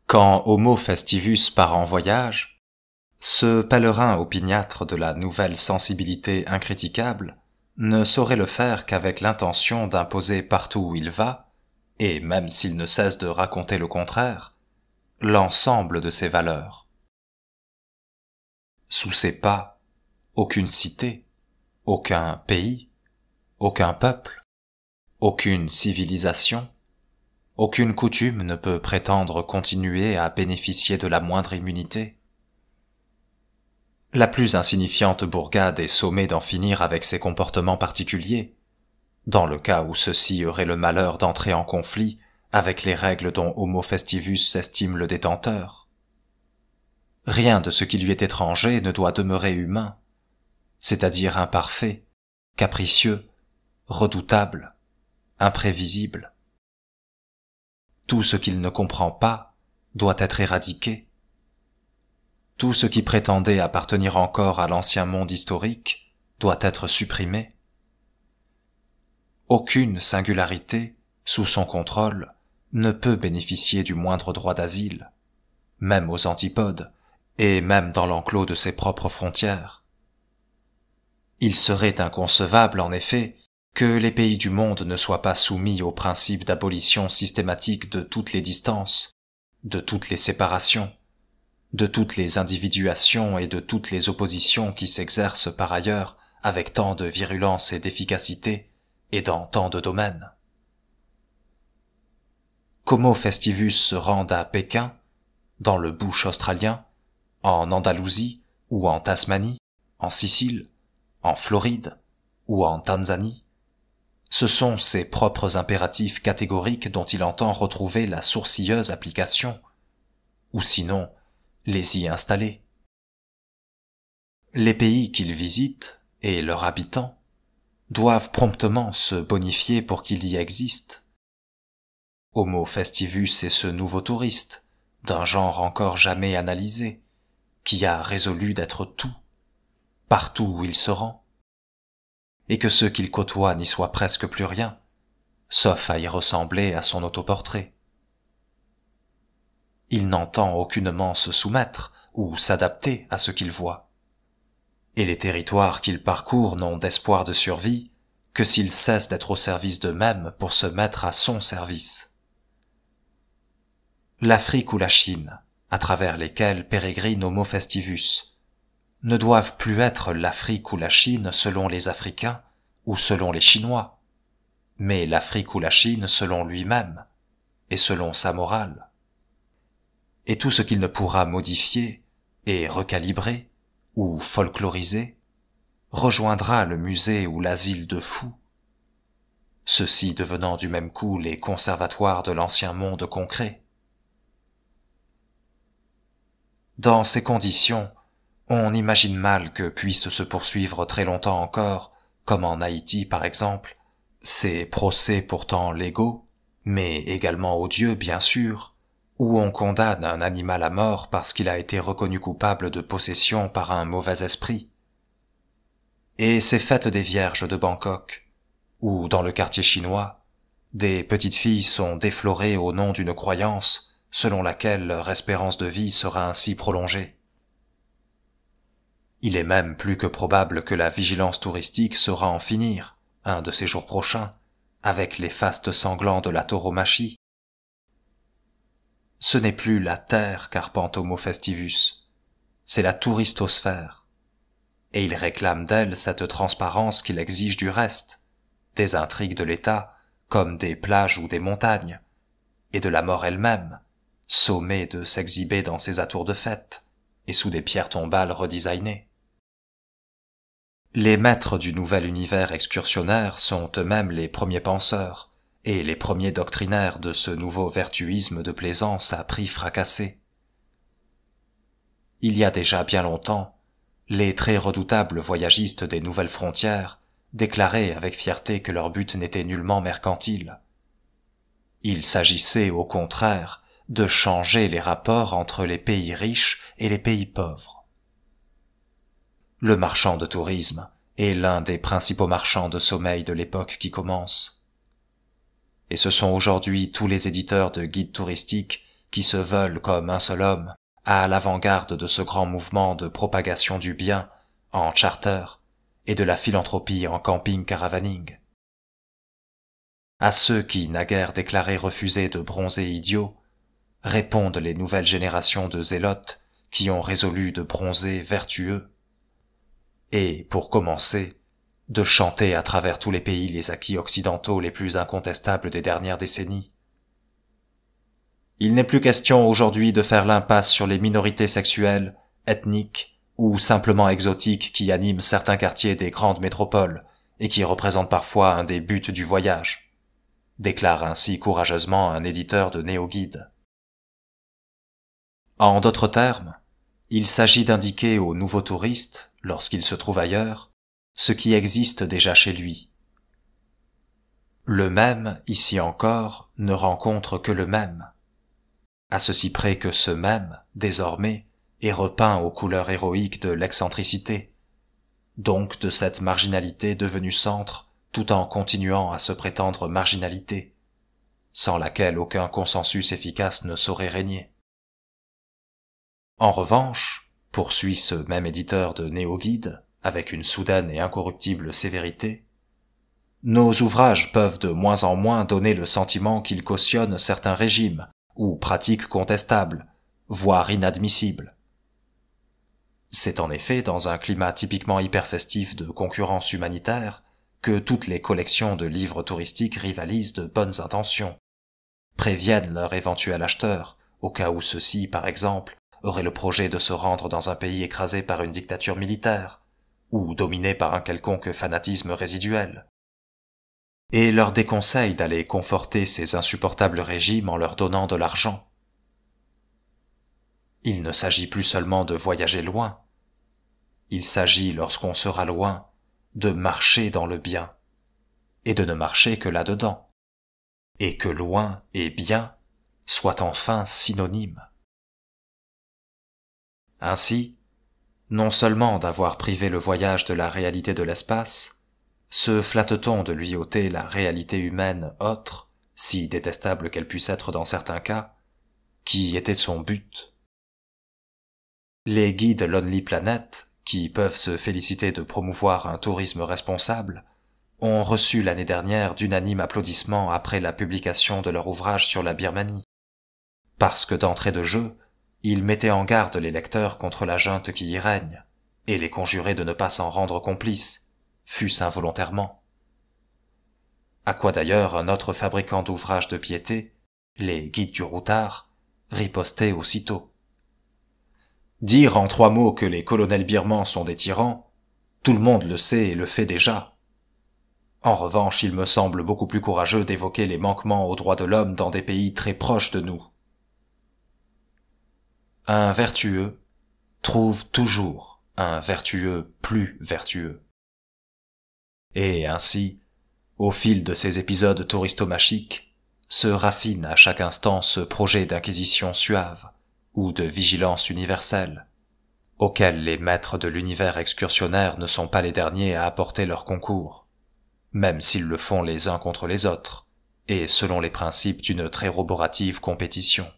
Quand Homo festivus part en voyage, ce pèlerin opiniâtre de la nouvelle sensibilité incriticable ne saurait le faire qu'avec l'intention d'imposer partout où il va, et même s'il ne cesse de raconter le contraire, l'ensemble de ses valeurs. Sous ses pas, aucune cité, aucun pays, aucun peuple, aucune civilisation, aucune coutume ne peut prétendre continuer à bénéficier de la moindre immunité. La plus insignifiante bourgade est sommée d'en finir avec ses comportements particuliers, dans le cas où ceux-ci auraient le malheur d'entrer en conflit avec les règles dont Homo festivus s'estime le détenteur. Rien de ce qui lui est étranger ne doit demeurer humain, c'est-à-dire imparfait, capricieux, redoutable, imprévisible. Tout ce qu'il ne comprend pas doit être éradiqué. Tout ce qui prétendait appartenir encore à l'ancien monde historique doit être supprimé. Aucune singularité, sous son contrôle, ne peut bénéficier du moindre droit d'asile, même aux antipodes, et même dans l'enclos de ses propres frontières. Il serait inconcevable, en effet, que les pays du monde ne soient pas soumis au principe d'abolition systématique de toutes les distances, de toutes les séparations, de toutes les individuations et de toutes les oppositions qui s'exercent par ailleurs avec tant de virulence et d'efficacité et dans tant de domaines. Qu'Homo festivus se rende à Pékin, dans le bush australien, en Andalousie ou en Tasmanie, en Sicile, en Floride ou en Tanzanie, ce sont ses propres impératifs catégoriques dont il entend retrouver la sourcilleuse application, ou sinon les y installer. Les pays qu'il visite, et leurs habitants, doivent promptement se bonifier pour qu'il y existe. Homo festivus est ce nouveau touriste, d'un genre encore jamais analysé, qui a résolu d'être tout, partout où il se rend, et que ceux qu'il côtoie n'y soient presque plus rien, sauf à y ressembler à son autoportrait. Il n'entend aucunement se soumettre ou s'adapter à ce qu'il voit, et les territoires qu'il parcourt n'ont d'espoir de survie que s'ils cessent d'être au service d'eux-mêmes pour se mettre à son service. L'Afrique ou la Chine, à travers lesquelles pérégrine Homo festivus, ne doivent plus être l'Afrique ou la Chine selon les Africains ou selon les Chinois, mais l'Afrique ou la Chine selon lui-même et selon sa morale. Et tout ce qu'il ne pourra modifier et recalibrer ou folkloriser rejoindra le musée ou l'asile de fous, ceux-ci devenant du même coup les conservatoires de l'ancien monde concret. Dans ces conditions, on imagine mal que puissent se poursuivre très longtemps encore, comme en Haïti par exemple, ces procès pourtant légaux, mais également odieux bien sûr, où on condamne un animal à mort parce qu'il a été reconnu coupable de possession par un mauvais esprit. Et ces fêtes des Vierges de Bangkok, où dans le quartier chinois, des petites filles sont déflorées au nom d'une croyance selon laquelle leur espérance de vie sera ainsi prolongée. Il est même plus que probable que la vigilance touristique saura en finir, un de ces jours prochains, avec les fastes sanglants de la tauromachie. Ce n'est plus la terre qu'arpente Homo festivus, c'est la touristosphère, et il réclame d'elle cette transparence qu'il exige du reste, des intrigues de l'État, comme des plages ou des montagnes, et de la mort elle-même, sommée de s'exhiber dans ses atours de fête, et sous des pierres tombales redesignées. Les maîtres du nouvel univers excursionnaire sont eux-mêmes les premiers penseurs et les premiers doctrinaires de ce nouveau vertuisme de plaisance à prix fracassé. Il y a déjà bien longtemps, les très redoutables voyagistes des nouvelles frontières déclaraient avec fierté que leur but n'était nullement mercantile. Il s'agissait au contraire de changer les rapports entre les pays riches et les pays pauvres. Le marchand de tourisme est l'un des principaux marchands de sommeil de l'époque qui commence. Et ce sont aujourd'hui tous les éditeurs de guides touristiques qui se veulent comme un seul homme à l'avant-garde de ce grand mouvement de propagation du bien en charter et de la philanthropie en camping caravaning. À ceux qui naguère déclaraient refuser de bronzer idiots, répondent les nouvelles générations de zélotes qui ont résolu de bronzer vertueux. Et, pour commencer, de chanter à travers tous les pays les acquis occidentaux les plus incontestables des dernières décennies. Il n'est plus question aujourd'hui de faire l'impasse sur les minorités sexuelles, ethniques ou simplement exotiques qui animent certains quartiers des grandes métropoles et qui représentent parfois un des buts du voyage, déclare ainsi courageusement un éditeur de néo-guide. En d'autres termes, il s'agit d'indiquer aux nouveaux touristes, lorsqu'ils se trouvent ailleurs, ce qui existe déjà chez lui. Le même, ici encore, ne rencontre que le même. À ceci près que ce même, désormais, est repeint aux couleurs héroïques de l'excentricité, donc de cette marginalité devenue centre tout en continuant à se prétendre marginalité, sans laquelle aucun consensus efficace ne saurait régner. En revanche, poursuit ce même éditeur de néo-guide, avec une soudaine et incorruptible sévérité, nos ouvrages peuvent de moins en moins donner le sentiment qu'ils cautionnent certains régimes ou pratiques contestables, voire inadmissibles. C'est en effet dans un climat typiquement hyperfestif de concurrence humanitaire que toutes les collections de livres touristiques rivalisent de bonnes intentions, préviennent leur éventuel acheteur, au cas où ceux-ci, par exemple, auraient le projet de se rendre dans un pays écrasé par une dictature militaire, ou dominé par un quelconque fanatisme résiduel, et leur déconseillent d'aller conforter ces insupportables régimes en leur donnant de l'argent. Il ne s'agit plus seulement de voyager loin, il s'agit, lorsqu'on sera loin, de marcher dans le bien, et de ne marcher que là-dedans, et que loin et bien soient enfin synonymes. Ainsi, non seulement d'avoir privé le voyage de la réalité de l'espace, se flatte-t-on de lui ôter la réalité humaine autre, si détestable qu'elle puisse être dans certains cas, qui était son but. Les guides Lonely Planet, qui peuvent se féliciter de promouvoir un tourisme responsable, ont reçu l'année dernière d'unanimes applaudissements après la publication de leur ouvrage sur la Birmanie, parce que d'entrée de jeu, ils mettaient en garde les lecteurs contre la junte qui y règne, et les conjuraient de ne pas s'en rendre complices, fût-ce involontairement. À quoi d'ailleurs un autre fabricant d'ouvrages de piété, les guides du routard, ripostait aussitôt. Dire en 3 mots que les colonels birmans sont des tyrans, tout le monde le sait et le fait déjà. En revanche, il me semble beaucoup plus courageux d'évoquer les manquements aux droits de l'homme dans des pays très proches de nous. Un vertueux trouve toujours un vertueux plus vertueux. Et ainsi, au fil de ces épisodes touristomachiques, se raffine à chaque instant ce projet d'inquisition suave ou de vigilance universelle, auquel les maîtres de l'univers excursionnaire ne sont pas les derniers à apporter leur concours, même s'ils le font les uns contre les autres, et selon les principes d'une très roborative compétition.